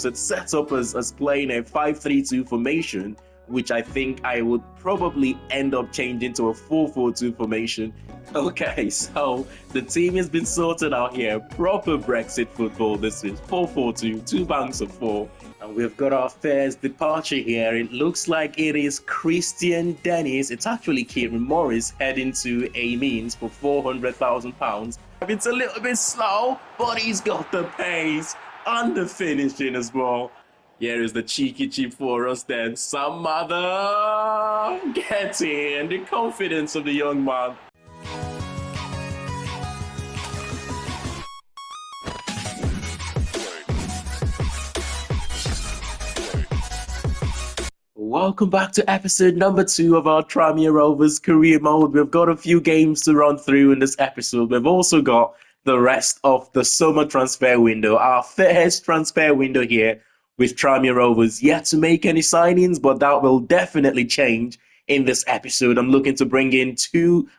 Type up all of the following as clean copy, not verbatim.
So it's set up as playing a 5-3-2 formation, which I think I would probably end up changing to a 4-4-2 formation. Okay, so the team has been sorted out here. Proper Brexit football. This is 4-4-2, two banks of four. And we've got our first departure here. It looks like it is Christian Dennis. It's actually Kieran Morris heading to Amiens for £400,000. It's a little bit slow, but he's got the pace and the finishing as well. Here is the cheeky chip for us then. Some mother get in. The confidence of the young man. Welcome back to episode number 2 of our Tranmere Rovers career mode. We've got a few games to run through in this episode. We've also got the rest of the summer transfer window. Our first transfer window here with Tranmere Rovers. Yet to make any signings, but that will definitely change in this episode. I'm looking to bring in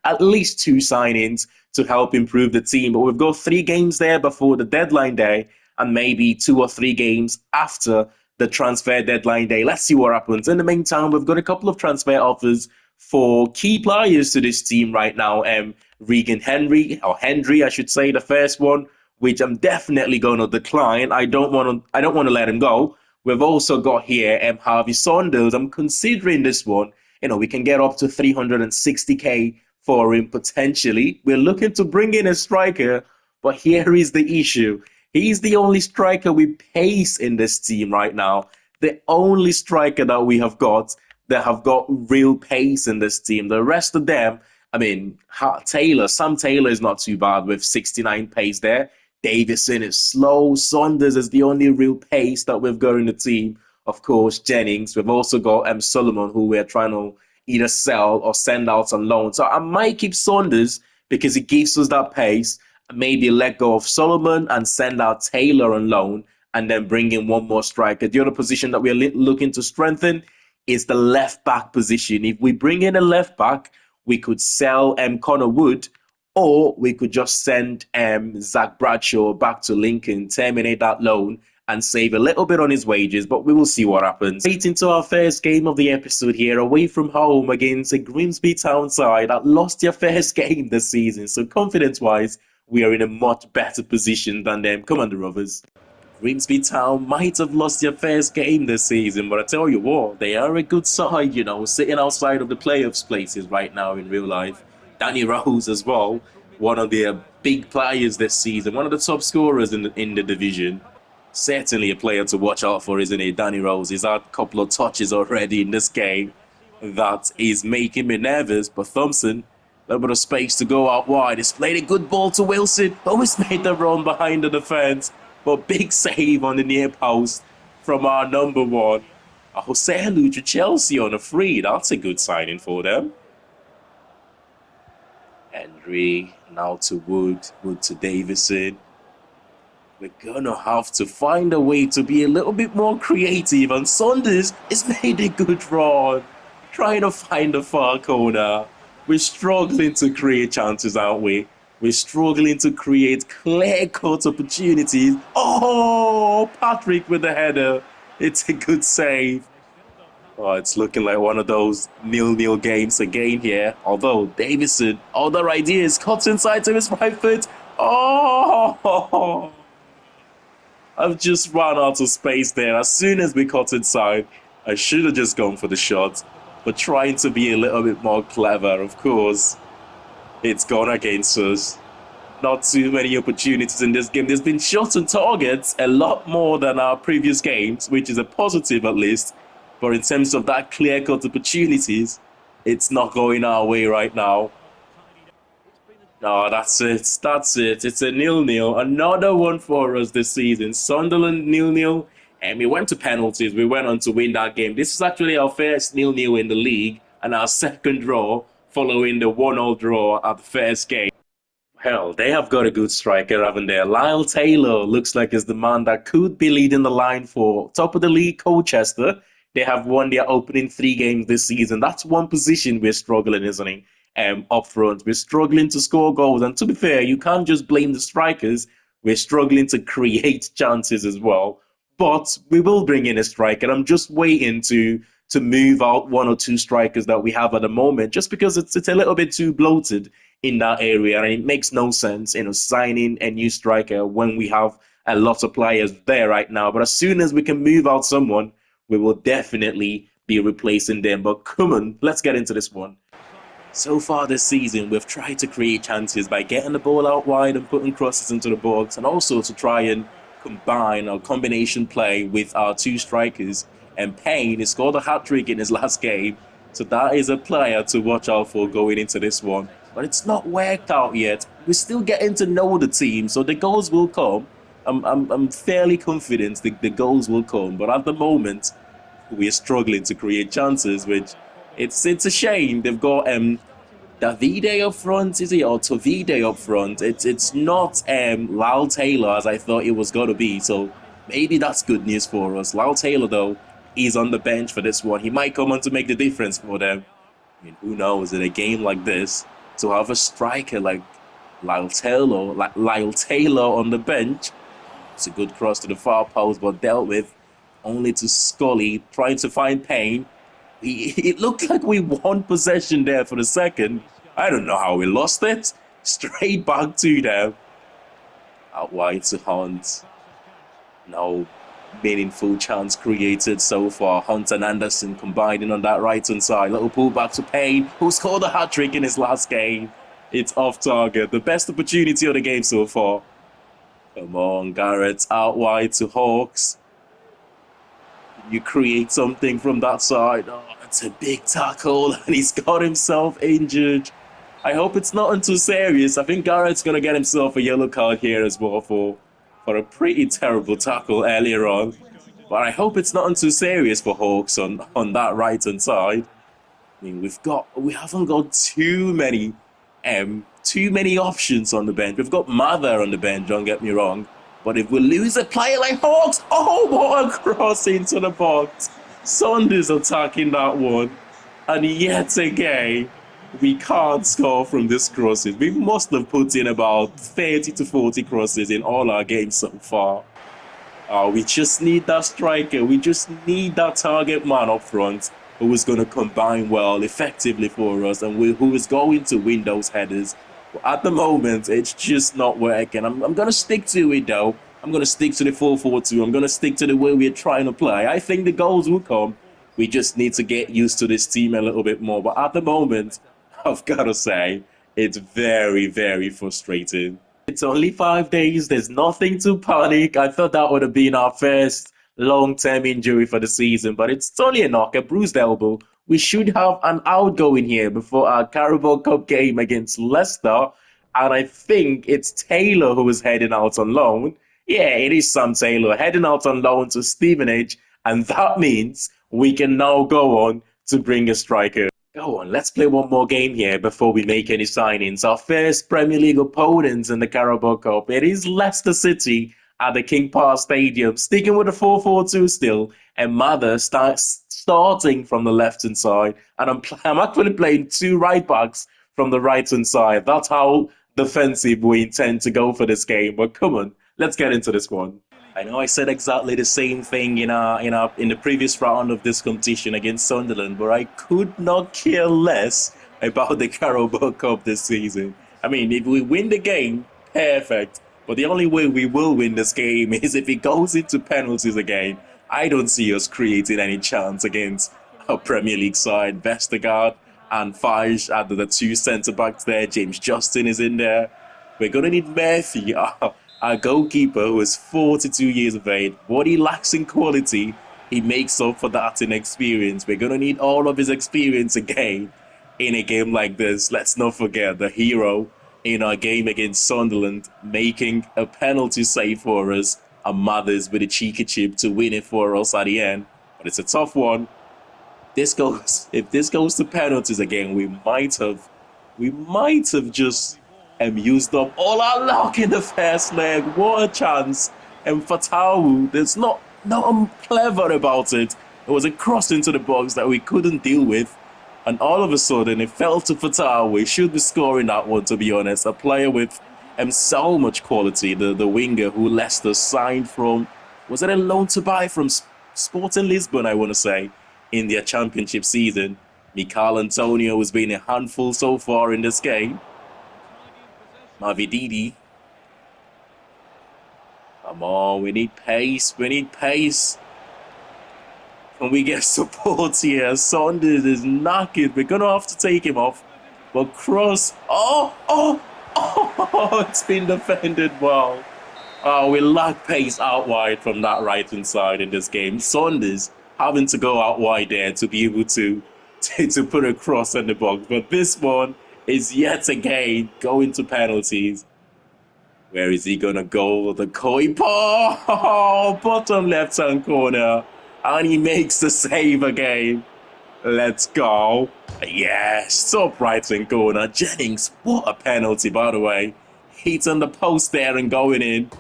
at least two signings to help improve the team. But we've got 3 games there before the deadline day and maybe 2 or 3 games after the transfer deadline day. Let's see what happens. In the meantime, we've got a couple of transfer offers for key players to this team right now. Hendry, I should say, the first one, which I'm definitely going to decline. I don't want to let him go. We've also got here Harvey Saunders. I'm considering this one. We can get up to 360k for him potentially. We're looking to bring in a striker, but here is the issue. He's the only striker with pace in this team right now. The only striker that we have got that have got real pace in this team. The rest of them, Sam Taylor is not too bad with 69 pace there. Davison is slow. Saunders is the only real pace that we've got in the team. Of course, Jennings. We've also got Solomon, who we're trying to either sell or send out on loan. So I might keep Saunders because he gives us that pace. Maybe let go of Solomon and send out Taylor on loan and then bring in one more striker. The other position that we're looking to strengthen is the left back position. If we bring in a left back, we could sell Connor Wood, or we could just send Zach Bradshaw back to Lincoln, terminate that loan and save a little bit on his wages, but we will see what happens. Straight into our first game of the episode here, away from home against a Grimsby Town side that lost their first game this season. So confidence-wise, we are in a much better position than them. Come on, the Rovers. Grimsby Town might have lost their first game this season, but I tell you what, they are a good side, sitting outside of the playoffs places right now in real life. Danny Rose as well, one of their big players this season, one of the top scorers in the division. Certainly a player to watch out for, isn't he? Danny Rose. He's had a couple of touches already in this game that is making me nervous, but Thompson, a little bit of space to go out wide. He's played a good ball to Wilson. Always made the run behind the defence. But big save on the near post from our number one. Jose Lucha Chelsea on a free. That's a good signing for them. Henry now to Wood. Wood to Davison. We're going to have to find a way to be a little bit more creative. And Saunders has made a good run. Trying to find the far corner. We're struggling to create chances, aren't we? We're struggling to create clear-cut opportunities. Oh, Patrick with the header. It's a good save. Oh, it's looking like one of those 0-0 games again here. Although Davison, other ideas, cuts inside to his right foot. Oh, I've just run out of space there. As soon as we cut inside, I should have just gone for the shot. But trying to be a little bit more clever, of course. It's gone against us. Not too many opportunities in this game. There's been shots on targets a lot more than our previous games, which is a positive at least. But in terms of that clear-cut opportunities, it's not going our way right now. No, that's it. That's it. It's a 0-0. Another one for us this season. Sunderland 0-0. And we went to penalties. We went on to win that game. This is actually our first 0-0 in the league and our second draw following the 1-0 draw at the first game. Hell, they have got a good striker, haven't they? Lyle Taylor looks like is the man that could be leading the line for top of the league, Colchester. They have won their opening 3 games this season. That's one position we're struggling, isn't it? Up front, we're struggling to score goals. And to be fair, you can't just blame the strikers. We're struggling to create chances as well. but we will bring in a striker. I'm just waiting to move out one or two strikers that we have at the moment, just because it's a little bit too bloated in that area, and it makes no sense, signing a new striker when we have a lot of players there right now. But as soon as we can move out someone, we will definitely be replacing them. But come on, let's get into this one. So far this season, we've tried to create chances by getting the ball out wide and putting crosses into the box, and also to try and combine or combination play with our two strikers. And Payne has scored a hat-trick in his last game, so that is a player to watch out for going into this one. But it's not worked out yet. We're still getting to know the team, so the goals will come. I'm fairly confident the goals will come, but at the moment, we're struggling to create chances, which it's a shame. They've got Davide up front, is it, or Tavide up front? It's not Lyle Taylor as I thought it was going to be. So maybe that's good news for us. Lyle Taylor though is on the bench for this one. He might come on to make the difference for them. I mean, who knows? In a game like this, to have a striker like Lyle Taylor on the bench, it's a good cross to the far post, but dealt with only to Scully trying to find Payne. It looked like we won possession there for the second. I don't know how we lost it. Straight back to them. Out wide to Hunt. No meaningful chance created so far. Hunt and Anderson combining on that right-hand side. Little pull back to Payne, who scored a hat-trick in his last game. It's off target. The best opportunity of the game so far. Come on, Garrett out wide to Hawks. You create something from that side. Oh, it's a big tackle, and he's got himself injured. I hope it's not too serious. I think Garrett's going to get himself a yellow card here as well for a pretty terrible tackle earlier on. But I hope it's not too serious for Hawks on that right-hand side. I mean, we haven't got too many options on the bench. We've got Mather on the bench, don't get me wrong. But if we lose a player like Hawks, oh, what a cross into the box. Saunders attacking that one. And yet again, we can't score from these crosses. We must have put in about 30 to 40 crosses in all our games so far. We just need that striker. We just need that target man up front who is going to combine well, effectively for us, and who is going to win those headers. At the moment, it's just not working. I'm going to stick to it, though. I'm going to stick to the 4-4-2. I'm going to stick to the way we're trying to play. I think the goals will come. We just need to get used to this team a little bit more. But at the moment, I've got to say, it's very, very frustrating. It's only 5 days. There's nothing to panic. I thought that would have been our first long-term injury for the season, but it's only a knock, a bruised elbow. We should have an outgoing here before our Carabao Cup game against Leicester, and I think it's Taylor who is heading out on loan. Yeah, it is Sam Taylor heading out on loan to Stevenage, and that means we can now go on to bring a striker. Go on, let's play one more game here before we make any signings. Our first Premier League opponents in the Carabao Cup. It is Leicester City at the King Power Stadium, sticking with the 4-4-2 still, and Mather starting from the left-hand side, and I'm actually playing two right-backs from the right-hand side. That's how defensive we intend to go for this game, but come on, let's get into this one. I know I said exactly the same thing in the previous round of this competition against Sunderland, but I could not care less about the Carabao Cup this season. I mean, if we win the game, perfect. But the only way we will win this game is if it goes into penalties again. I don't see us creating any chance against a Premier League side. Vestergaard and Fage are the two centre-backs there. James Justin is in there. We're going to need Murphy, our goalkeeper, who is 42 years of age. What he lacks in quality, he makes up for that in experience. We're going to need all of his experience again in a game like this. Let's not forget the hero in our game against Sunderland, making a penalty save for us, and Mathers with a cheeky chip to win it for us at the end. But it's a tough one. If this goes to penalties again, we might have just used up all our luck in the first leg. What a chance! And Fatawu, there's nothing clever about it. It was a cross into the box that we couldn't deal with. And all of a sudden, it fell to Fatawu. He should be scoring that one, to be honest. A player with so much quality, the winger who Leicester signed from Was it a loan to buy from Sporting Lisbon, I want to say, in their championship season? Mikel Antonio has been a handful so far in this game. Mavididi. Come on, we need pace. We need pace. Can we get support here? Saunders is knackered. We're going to have to take him off. But cross. Oh, it's been defended well. Oh, we lack pace out wide from that right-hand side in this game. Saunders having to go out wide there to be able to put a cross in the box. But this one is yet again going to penalties. Where is he going to go? The koi ball! Oh, bottom left-hand corner. And he makes the save again. Let's go. Yes, top right-hand corner. Jennings, what a penalty, by the way. Hitting the post there and going in.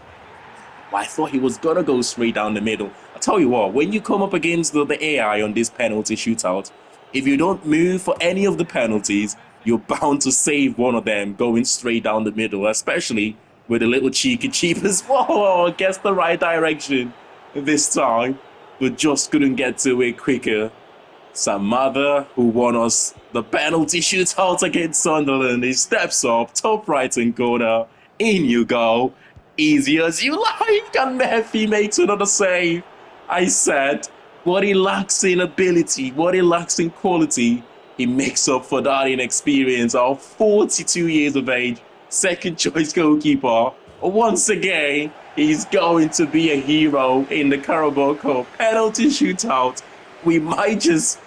I thought he was going to go straight down the middle. I tell you what, when you come up against the AI on this penalty shootout, if you don't move for any of the penalties, you're bound to save one of them going straight down the middle, especially with a little cheeky cheapers. Whoa, gets the right direction this time, but just couldn't get to it quicker. Samada, who won us the penalty shootout against Sunderland, he steps up, top right-hand corner. In you go. Easy as you like, and Murphy makes another save. I said, what he lacks in ability, what he lacks in quality, he makes up for that inexperience. Our 42 years of age, second choice goalkeeper. Once again, he's going to be a hero in the Carabao Cup penalty shootout. We might just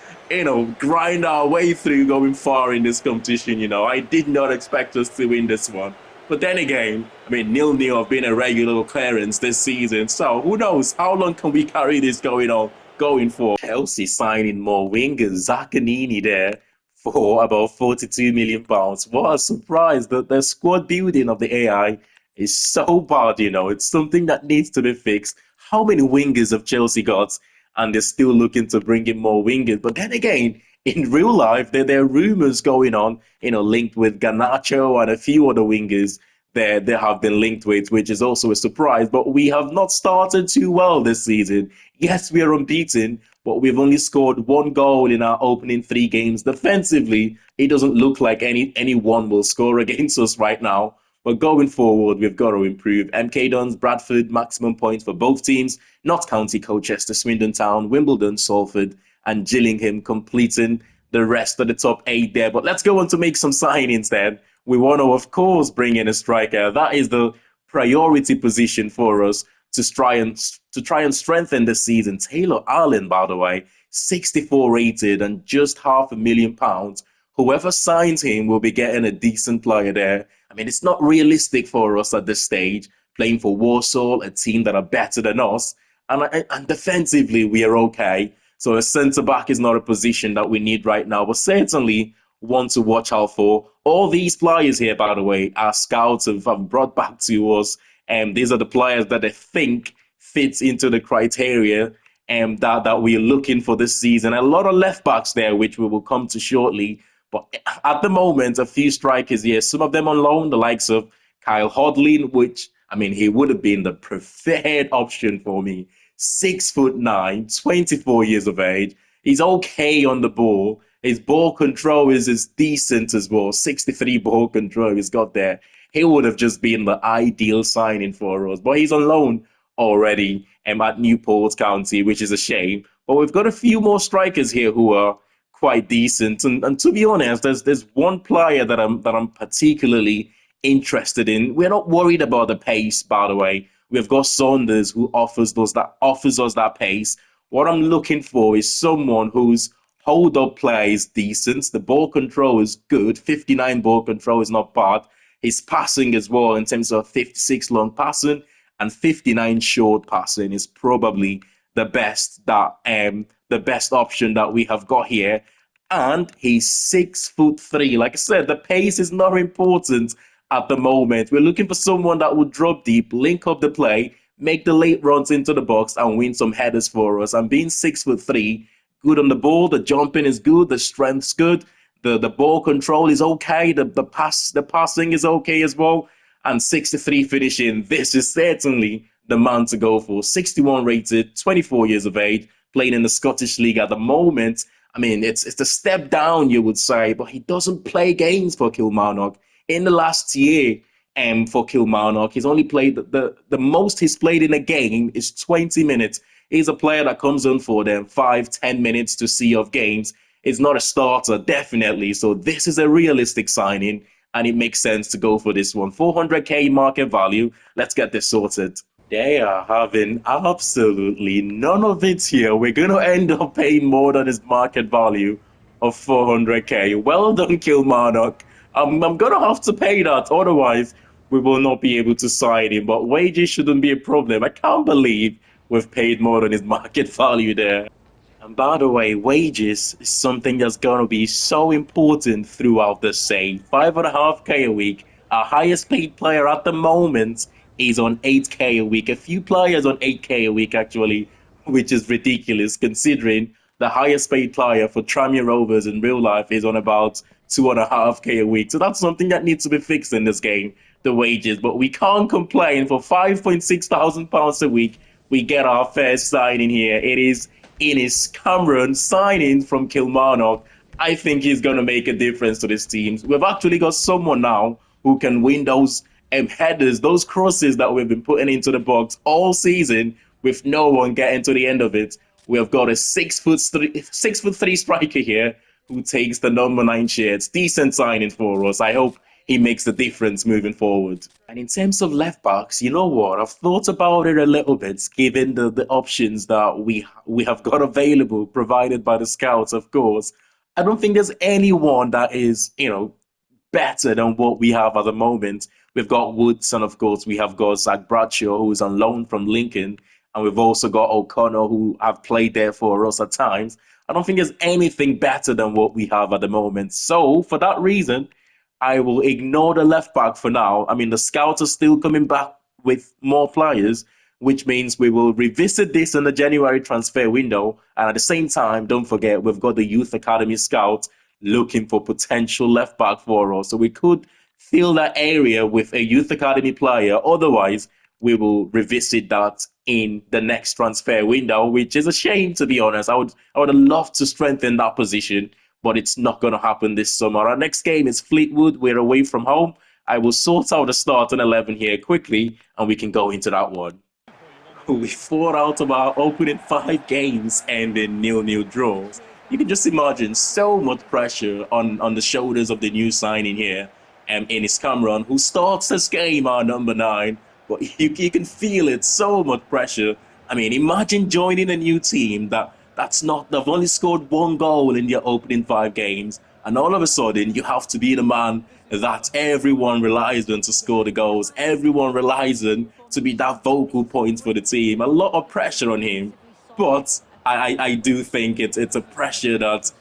grind our way through going far in this competition. I did not expect us to win this one. But then again, 0-0 have been a regular occurrence this season. So who knows? How long can we carry this going for? Chelsea signing more wingers. Zaccanini there for about £42 million. What a surprise. The squad building of the AI is so bad, It's something that needs to be fixed. How many wingers have Chelsea got? And they're still looking to bring in more wingers. But then again, in real life, there are rumors going on, linked with Garnacho and a few other wingers that they have been linked with, which is also a surprise. But we have not started too well this season. Yes, we are unbeaten, but we've only scored one goal in our opening 3 games. Defensively, it doesn't look like anyone will score against us right now. But going forward, we've got to improve. MK Dons, Bradford, maximum points for both teams. Notts County, Colchester, Swindon Town, Wimbledon, Salford, and Gillingham completing the rest of the top 8 there. But let's go on to make some signings then. We want to, of course, bring in a striker. That is the priority position for us to try and strengthen the season. Taylor Allen, by the way, 64 rated and just £500,000. Whoever signs him will be getting a decent player there. It's not realistic for us at this stage, playing for Warsaw, a team that are better than us. And defensively, we are okay. So a centre-back is not a position that we need right now, but certainly one to watch out for. All these players here, by the way, our scouts have brought back to us. And these are the players that they think fits into the criteria that we're looking for this season. A lot of left-backs there, which we will come to shortly. But at the moment, a few strikers here, some of them on loan, the likes of Kyle Hodlin, which, he would have been the preferred option for me. 6'9", 24 years of age. He's okay on the ball. His ball control is decent as well. 63 ball control he's got there. He would have just been the ideal signing for us. But he's on loan already at Newport County, which is a shame. But we've got a few more strikers here who are quite decent. And to be honest, there's one player that I'm particularly interested in. We're not worried about the pace, by the way. We've got Saunders who offers us that pace. What I'm looking for is someone whose hold-up play is decent. The ball control is good. 59 ball control is not bad. His passing as well, in terms of 56 long passing and 59 short passing, is probably the best option that we have got here. And he's 6'3". Like I said, the pace is not important at the moment. We're looking for someone that will drop deep, link up the play, make the late runs into the box, and win some headers for us. And being 6'3", good on the ball, the jumping is good, the strength's good, the ball control is okay, the passing is okay as well. And 63 finishing, this is certainly the man to go for. 61 rated, 24 years of age, playing in the Scottish League at the moment. I mean, it's a step down, you would say, but he doesn't play games for Kilmarnock. In the last year, for Kilmarnock, he's only played the most he's played in a game is 20 minutes. He's a player that comes in for them 5, 10 minutes to see off games. He's not a starter, definitely. So this is a realistic signing, and it makes sense to go for this one. 400k market value. Let's get this sorted. They are having absolutely none of it here. We're going to end up paying more than his market value of 400k. Well done, Kilmarnock. I'm going to have to pay that. Otherwise, we will not be able to sign him. But wages shouldn't be a problem. I can't believe we've paid more than his market value there. And by the way, wages is something that's going to be so important throughout the say 5.5k a week. Our highest paid player at the moment is on 8k a week. A few players on 8k a week actually, which is ridiculous considering the highest paid player for Tranmere Rovers in real life is on about 2.5k a week. So that's something that needs to be fixed in this game, the wages. But we can't complain. For 5.6 thousand pounds a week, we get our first signing here. It is Innis Cameron signing from Kilmarnock. I think he's going to make a difference to this team. We've actually got someone now who can win those headers, those crosses that we've been putting into the box all season with no one getting to the end of it. We have got a 6'3" striker here who takes the number 9 shirts. Decent signing for us. I hope he makes the difference moving forward. And in terms of left backs, you know what? I've thought about it a little bit, given the options that we have got available, provided by the scouts, of course. I don't think there's anyone that is, better than what we have at the moment. We've got Woods, and of course, we have got Zach Bradshaw, who's on loan from Lincoln. And we've also got O'Connor, who have played there for us at times. I don't think there's anything better than what we have at the moment. So, for that reason, I will ignore the left back for now. I mean, the scouts are still coming back with more players, which means we will revisit this in the January transfer window. And at the same time, don't forget, we've got the Youth Academy scouts looking for potential left back for us. So we could fill that area with a Youth Academy player. Otherwise, we will revisit that in the next transfer window, which is a shame, to be honest. I would have loved to strengthen that position, but it's not going to happen this summer. Our next game is Fleetwood. We're away from home. I will sort out the starting 11 here quickly, and we can go into that one. We fought out of our opening 5 games ending 0-0 draws. You can just imagine so much pressure on the shoulders of the new signing here, Innis Cameron, who starts this game, our number 9. But you can feel it, so much pressure. I mean, imagine joining a new team they've only scored 1 goal in their opening 5 games, and all of a sudden you have to be the man that everyone relies on to score the goals. Everyone relies on to be that vocal point for the team. A lot of pressure on him, but I do think it's a pressure that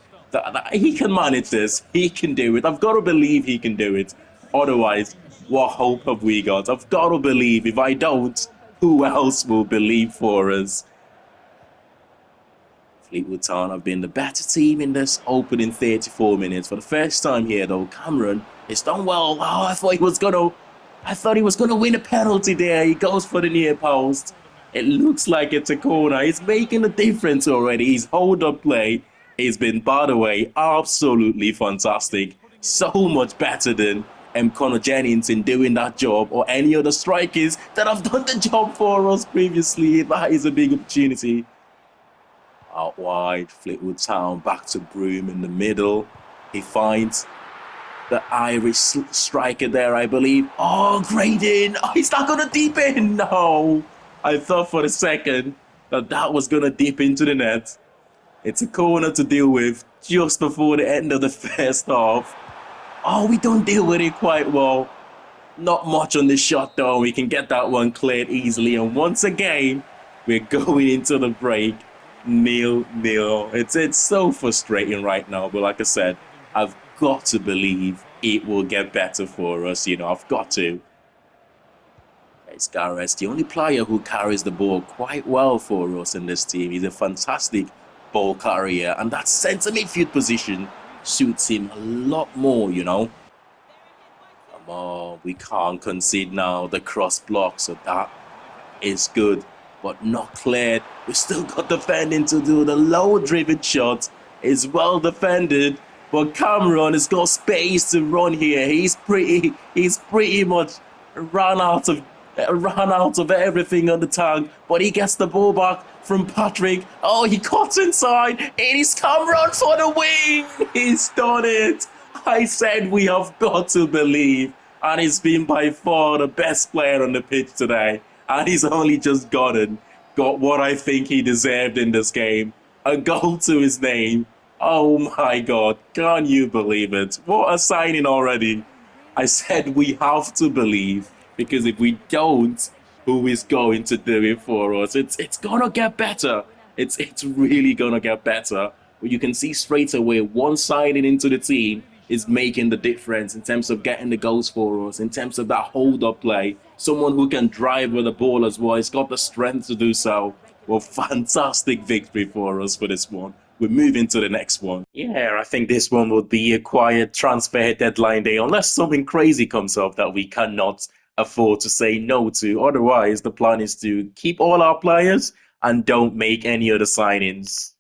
he can manage this. He can do it. I've got to believe he can do it. Otherwise, what hope have we got? I've got to believe. If I don't, who else will believe for us? Fleetwood Town have been the better team in this opening 34 minutes. For the first time here, though, Cameron has done well. Oh, I thought he was gonna win a penalty there. He goes for the near post. It looks like it's a corner. He's making a difference already. His hold-up play has been, by the way, absolutely fantastic. So much better than Connor Jennings in doing that job, or any other strikers that have done the job for us previously. That is a big opportunity. Out wide, Fleetwood Town back to Broom in the middle. He finds the Irish striker there, I believe. Oh, Graydon! Oh, he's not going to deep in! No! I thought for a second that was going to dip into the net. It's a corner to deal with just before the end of the first half. Oh, we don't deal with it quite well. Not much on this shot, though. We can get that one cleared easily. And once again, we're going into the break 0-0. It's so frustrating right now. But like I said, I've got to believe it will get better for us. I've got to. It's Gareth, the only player who carries the ball quite well for us in this team. He's a fantastic ball carrier. And that centre midfield position suits him a lot more, Come on, we can't concede now. The cross block, so that is good, but not cleared. We still got defending to do. The low-driven shot is well defended, but Cameron has got space to run here. He's pretty much run out of ran out of everything on the tag, but he gets the ball back from Patrick. Oh, he cuts inside. It is Cameron for the win. He's done it. I said we have got to believe, and he's been by far the best player on the pitch today. And he's only just got what I think he deserved in this game. A goal to his name. Oh my God, can you believe it? What a signing already. I said we have to believe, because if we don't, who is going to do it for us? It's gonna get better. It's really gonna get better. But you can see straight away one signing into the team is making the difference in terms of getting the goals for us, in terms of that hold-up play. Someone who can drive with the ball as well. He's got the strength to do so. Well, fantastic victory for us for this one. We're moving to the next one. Yeah, I think this one would be a quiet transfer deadline day, unless something crazy comes up that we cannot afford to say no to. Otherwise, the plan is to keep all our players and don't make any other signings.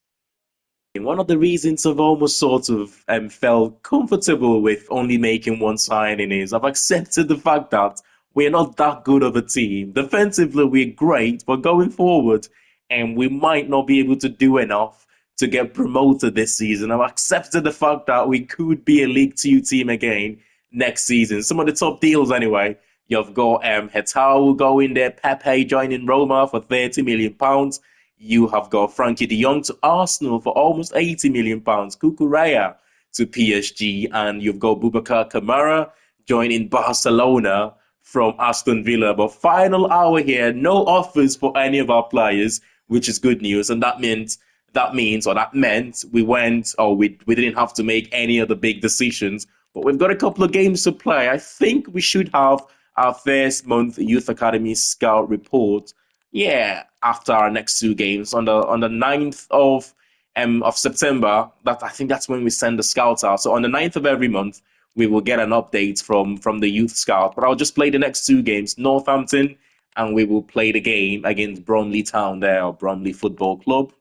One of the reasons I've almost sort of felt comfortable with only making one signing is I've accepted the fact that we're not that good of a team. Defensively, we're great, but going forward, and we might not be able to do enough to get promoted this season. I've accepted the fact that we could be a League Two team again next season. Some of the top deals, anyway. You've got Hetao going there, Pepe joining Roma for £30 million. You have got Frankie de Jong to Arsenal for almost £80 million, Kukureya to PSG, and you've got Boubacar Kamara joining Barcelona from Aston Villa. But final hour here, no offers for any of our players, which is good news, and that meant we didn't have to make any of the big decisions. But we've got a couple of games to play. I think we should have our first month youth academy scout report, yeah, after our next two games on the 9th of September. That I think that's when we send the scouts out. So on the 9th of every month, we will get an update from the youth scout. But I'll just play the next two games, Northampton, and we will play the game against Bromley Town there, or Bromley Football Club.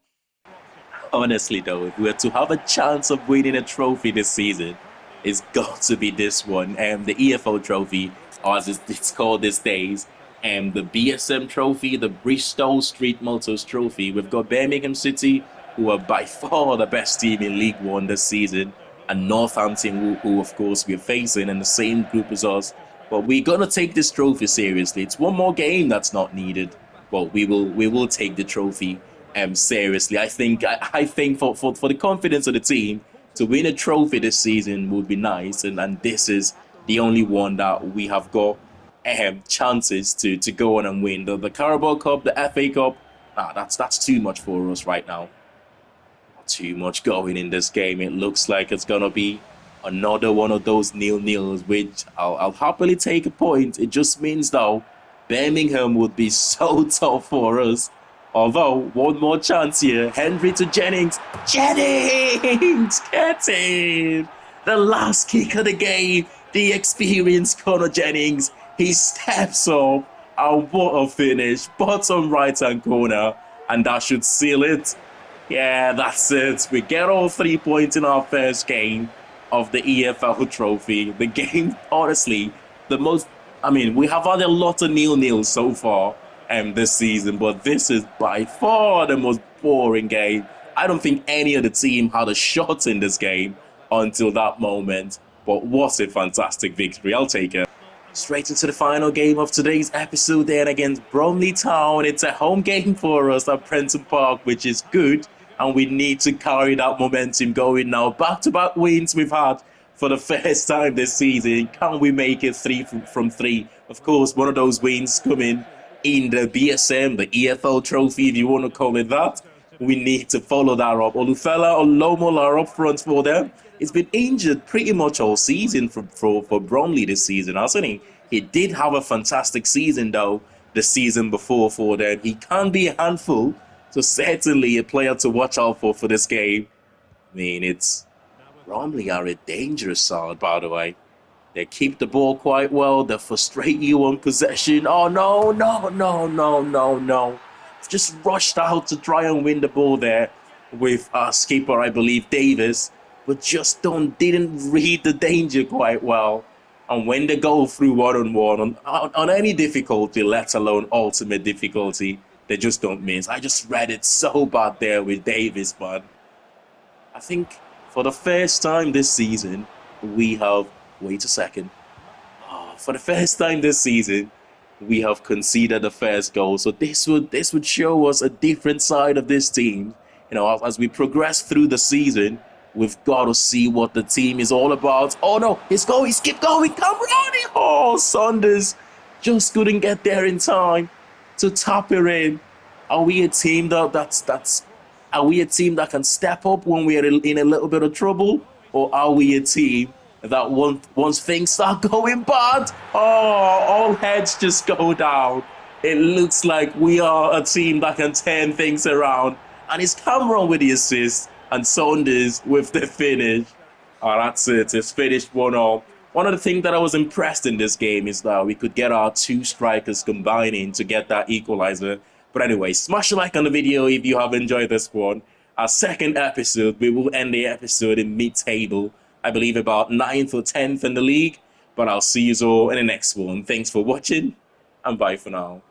Honestly, though, if we are to have a chance of winning a trophy this season, it's got to be this one, the EFL trophy, or as it's called these days, the BSM trophy, the Bristol Street Motors trophy. We've got Birmingham City, who are by far the best team in League One this season, and Northampton, who of course we're facing in the same group as us. But we're gonna take this trophy seriously. It's one more game that's not needed, but we will take the trophy seriously. I think for the confidence of the team, to win a trophy this season would be nice, and this is the only one that we have got chances to go on and win. The Carabao Cup, the FA Cup, that's too much for us right now. Too much going in this game. It looks like it's gonna be another one of those nil-nils, which I'll happily take a point. It just means, though, Birmingham would be so tough for us. Although, one more chance here. Henry to Jennings. Jennings! Get in! The last kick of the game. The experienced Conor Jennings. He steps up. And what a finish. Bottom right-hand corner. And that should seal it. Yeah, that's it. We get all 3 points in our first game of the EFL trophy. The game, honestly, we have had a lot of nil-nils so far this season, but this is by far the most boring game. I don't think any of the team had a shot in this game until that moment. But what a fantastic victory. I'll take it. Straight into the final game of today's episode then against Bromley Town. It's a home game for us at Prenton Park, which is good. And we need to carry that momentum going now. Back-to-back wins we've had for the first time this season. Can we make it 3 from 3? Of course, one of those wins coming in the BSM, the EFL trophy, if you want to call it that. We need to follow that up. Olufella Olomola are up front for them. He's been injured pretty much all season for Bromley this season, hasn't he? He did have a fantastic season, though, the season before for them. He can be a handful, so certainly a player to watch out for this game. I mean, Bromley are a dangerous side, by the way. They keep the ball quite well. They frustrate you on possession. Oh, no, no, no, no, no, no. Just rushed out to try and win the ball there with our skipper, I believe, Davis, but just didn't read the danger quite well. And when they go through one-on-one on any difficulty, let alone ultimate difficulty, they just don't miss. I just read it so bad there with Davis, man. I think for the first time this season, we have. Wait a second. For the first time this season, we have conceded the first goal. So this would show us a different side of this team. You know, as we progress through the season, we've got to see what the team is all about. Oh no, he's going, he's keep going, come running. Oh, Saunders just couldn't get there in time to tap it in. Are we a team that's are we a team that can step up when we're in a little bit of trouble? Or are we a team that once things start going bad, oh, all heads just go down? It looks like we are a team that can turn things around. And it's Cameron with the assist and Saunders with the finish. Oh, that's it. It's finished 1-0. One of the things that I was impressed in this game is that we could get our two strikers combining to get that equalizer. But anyway, smash a like on the video if you have enjoyed this one. Our second episode, we will end the episode in mid-table. I believe about 9th or 10th in the league. But I'll see you all in the next one. Thanks for watching, and bye for now.